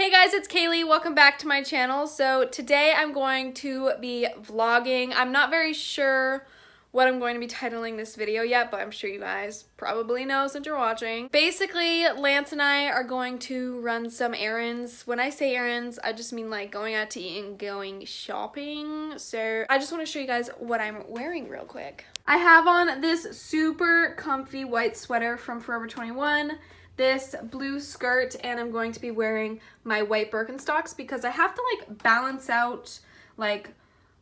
Hey guys, it's Kaylee. Welcome back to my channel. So today I'm going to be vlogging. I'm not very sure what I'm going to be titling this video yet, but I'm sure you guys probably know since you're watching. Basically, Lance and I are going to run some errands. When I say errands, I just mean like going out to eat and going shopping. So I just want to show you guys what I'm wearing real quick. I have on this super comfy white sweater from Forever 21. This blue skirt, and I'm going to be wearing my white Birkenstocks because I have to like balance out like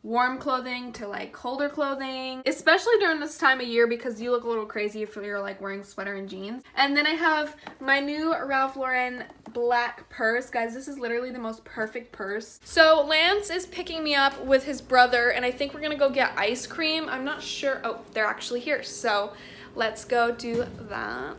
warm clothing to like colder clothing, especially during this time of year because you look a little crazy if you're like wearing sweater and jeans. And then I have my new Ralph Lauren black purse. Guys, this is literally the most perfect purse. So Lance is picking me up with his brother, and I think we're gonna go get ice cream. I'm not sure. Oh, they're actually here. So let's go do that.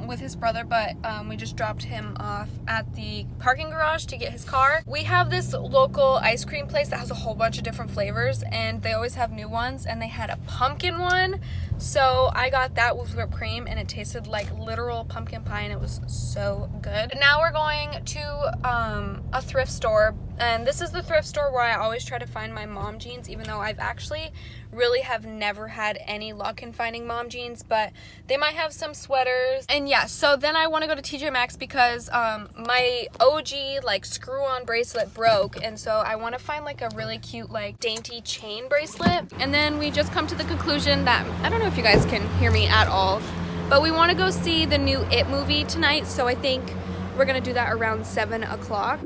With his brother, but we just dropped him off at the parking garage to get his car. We have this local ice cream place that has a whole bunch of different flavors, and they always have new ones, and they had a pumpkin one, so I got that with whipped cream, and it tasted like literal pumpkin pie, and it was so good. Now we're going to a thrift store, and this is the thrift store where I always try to find my mom jeans, even though I've actually really have never had any luck in finding mom jeans, but they might have some sweaters. And yeah, so then I want to go to TJ Maxx because my OG like screw-on bracelet broke, and so I want to find like a really cute like dainty chain bracelet. And then we just come to the conclusion that I don't know if you guys can hear me at all, but we want to go see the new It movie tonight, so I think we're gonna do that around 7 o'clock.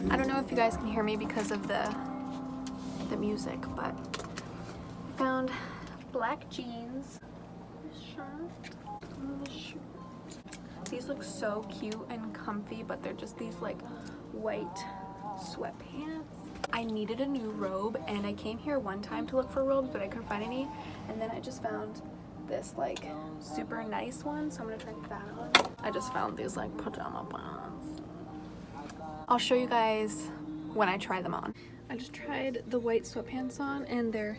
I don't know if you guys can hear me because of the music, but I found black jeans, this shirt, and this shirt. These look so cute and comfy, but they're just these like white sweatpants. I needed a new robe, and I came here one time to look for robes, but I couldn't find any, and then I just found this like super nice one, so I'm gonna try that on. I just found these like pajama pants. I'll show you guys when I try them on. I just tried the white sweatpants on, and they're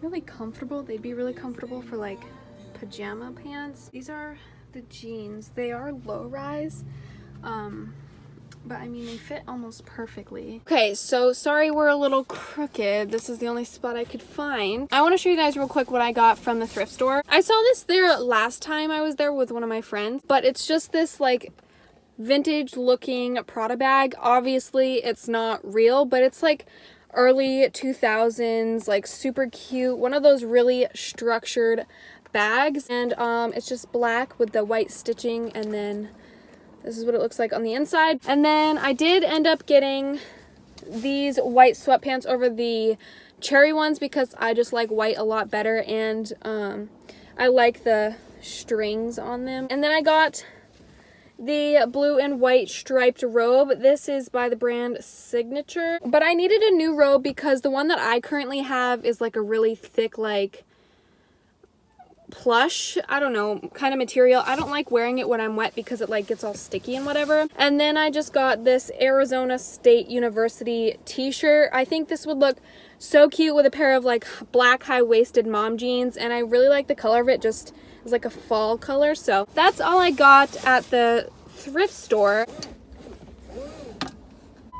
really comfortable. They'd be really comfortable for like pajama pants. These are the jeans. They are low rise, but I mean they fit almost perfectly. Okay, so sorry we're a little crooked. This is the only spot I could find. I want to show you guys real quick what I got from the thrift store. I saw this there last time I was there with one of my friends, but it's just this like vintage looking Prada bag. Obviously it's not real, but it's like early 2000s, like super cute, one of those really structured bags, and it's just black with the white stitching, and then this is what it looks like on the inside. And then I did end up getting these white sweatpants over the cherry ones because I just like white a lot better, and I like the strings on them. And then I got the blue and white striped robe. This is by the brand Signature, but I needed a new robe because the one that I currently have is like a really thick like plush, I don't know, kind of material. I don't like wearing it when I'm wet because it like gets all sticky and whatever. And then I just got this Arizona State University t-shirt. I think this would look so cute with a pair of like black high-waisted mom jeans, and I really like the color of it. Just is like a fall color. So that's all I got at the thrift store.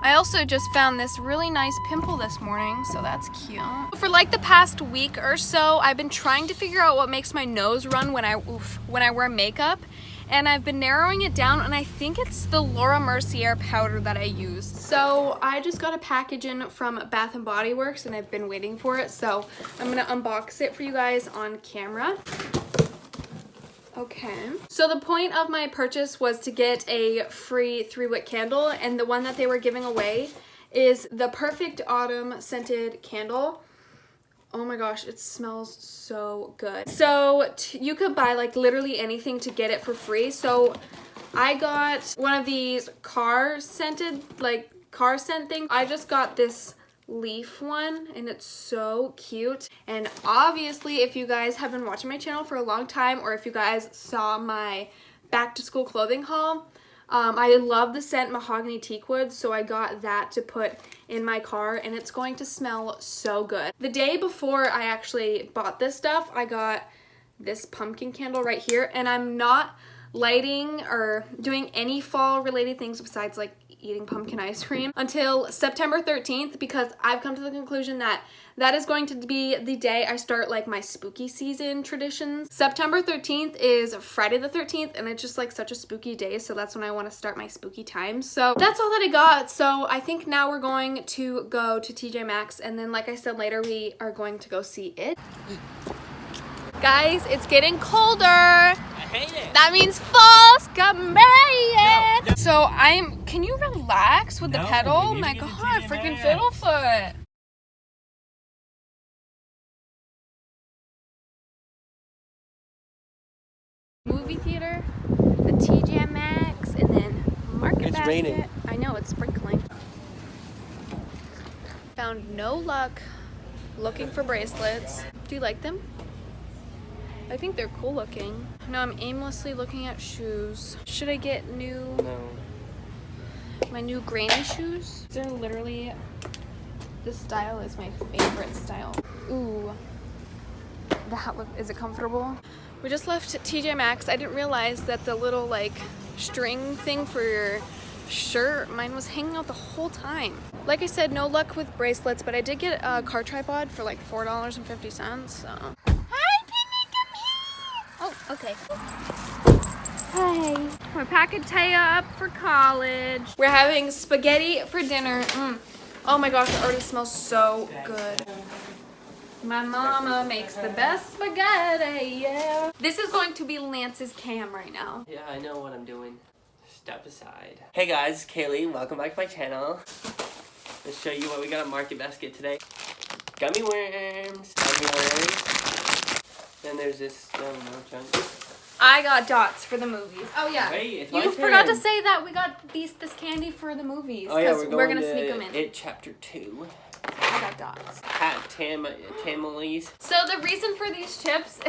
I also just found this really nice pimple this morning, so that's cute. For like the past week or so, I've been trying to figure out what makes my nose run when I wear makeup, and I've been narrowing it down, and I think it's the Laura Mercier powder that I use. So I just got a package in from Bath & Body Works, and I've been waiting for it, so I'm gonna unbox it for you guys on camera. Okay. So the point of my purchase was to get a free 3-wick candle, and the one that they were giving away is the Perfect Autumn scented candle. Oh my gosh, it smells so good. So you could buy like literally anything to get it for free. So I got one of these car scent thing. I just got this leaf one and it's so cute. And obviously if you guys have been watching my channel for a long time, or if you guys saw my back to school clothing haul, I love the scent Mahogany Teakwood, so I got that to put in my car, and it's going to smell so good. The day before I actually bought this stuff, I got this pumpkin candle right here, and I'm not lighting or doing any fall related things besides like eating pumpkin ice cream until September 13th, because I've come to the conclusion that that is going to be the day I start like my spooky season traditions. September 13th is Friday the 13th, and it's just like such a spooky day, so that's when I want to start my spooky times. So that's all that I got. So I think now we're going to go to TJ Maxx, and then like I said later, we are going to go see it. Guys, it's getting colder. I hate it. That means fall's coming. No. So can you relax with the pedal? Oh my god, freaking fiddlefoot. Movie theater, the TJ Maxx, and then Market Basket. It's raining. I know, it's sprinkling. Found no luck looking for bracelets. Do you like them? I think they're cool looking. Now I'm aimlessly looking at shoes. Should I get my new granny shoes? They're literally, this style is my favorite style. Ooh, is it comfortable? We just left TJ Maxx. I didn't realize that the little like string thing for your shirt, mine was hanging out the whole time. Like I said, no luck with bracelets, but I did get a car tripod for like $4.50, so. Oh, okay. Hi. We're packing Taya up for college. We're having spaghetti for dinner. Oh my gosh, it already smells so good. My mama makes the best spaghetti, yeah. This is going to be Lance's cam right now. Yeah, I know what I'm doing. Step aside. Hey guys, Kaylee, welcome back to my channel. Let's show you what we got at Market Basket today. Gummy worms. Then there's this, I don't know, junk. I got dots for the movies. Oh yeah. Wait, it's my you turn. Forgot to say that we got this candy for the movies. Oh yeah, we're gonna sneak them in. It Chapter 2. I got dots. Tamales. So the reason for these chips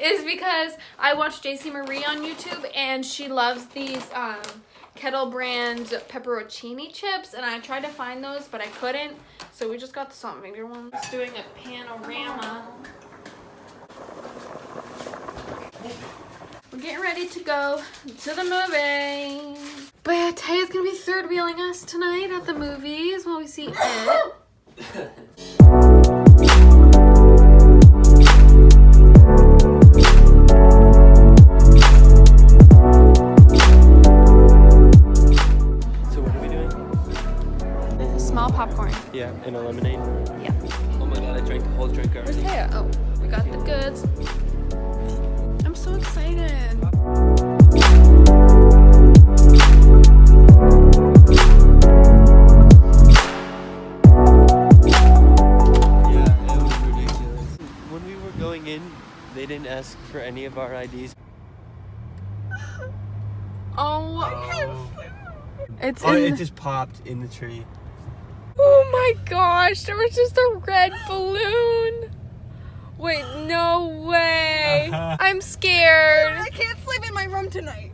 is because I watched JC Marie on YouTube, and she loves these Kettle brand pepperoncini chips, and I tried to find those, but I couldn't. So we just got the salt and vinegar ones. Just doing a panorama. We're getting ready to go to the movie. But yeah, Taya's gonna be third wheeling us tonight at the movies while we see it. So what are we doing? Small popcorn. Yeah, and a lemonade. Yeah. Oh my god, I drank the whole drink already. Where's Taya? Oh, we got the goods. I'm so excited. They didn't ask for any of our IDs. Oh. It just popped in the tree. Oh my gosh, there was just a red balloon. Wait, no way. I'm scared. I can't sleep in my room tonight.